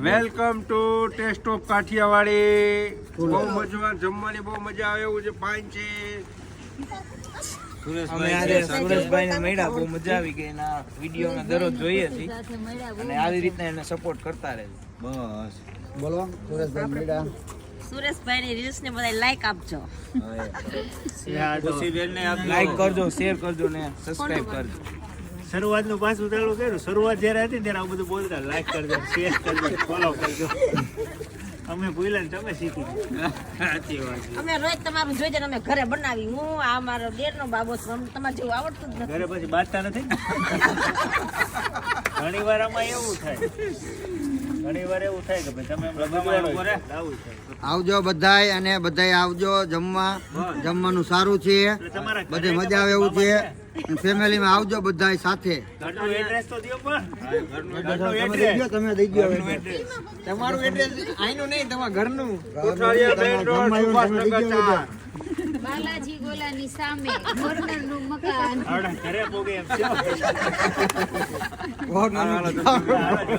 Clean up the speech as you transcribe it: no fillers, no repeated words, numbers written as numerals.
Welcome to taste of Kathiyawadi. બહુ મજા, જમવાની બહુ મજા આવે એવું છે. પાન છે. સુરેશભાઈ ને મળ્યા, બહુ મજા આવી ગઈ. એના વિડીયો ને દરરોજ જોઈએ છીએ અને આવી રીતના એને સપોર્ટ કરતા રહે. બસ બોલો સુરેશભાઈ મળ્યા. સુરેશભાઈ ની રીલ્સ ને બધા લાઈક આપજો. લાઈક કરજો, શેર કરજો ને સબસ્ક્રાઇબ કરજો. શરૂઆતનું પાછું ચાલુ કર્યું. શરૂઆત જ્યારે હતી ત્યારે આ બધું બોલતા, લાઈક કરજો, શેર કરજો, ફોલો કરજો. અમે ભૂલ્યા ને તમે શીખી સાચી વાત. અમે રોજ તમારું જોઈ અમે ઘરે બનાવી. હું આ મારો દેર નો બાબો છું. અમને તમારે જેવું આવડતું જ નથી. ઘરે પછી બાજતા નથી ને. ઘણી વાર આમાં એવું થાય, ઘણી વાર એવું થાય કે ભાઈ તમે આવું થાય. આવજો બધાય, અને બધાય આવજો જમવા. જમવાનું સારું છે, બધે મજા આવે એવું છે. ફેમિલીમાં આવજો બધાય સાથે. ઘરનું એડ્રેસ તો દ્યો પણ. તમે દઈ ગયો તમારું એડ્રેસ આઈનું નહીં, તમારા ઘરનું. Kothariya main road, Subhashnagar 4. બાલાજી ગોલાની સામે કોર્નર નું મકાન. આવડા ઘરે પોગે એમ છે. બહુ નાનું. હાલો, જમી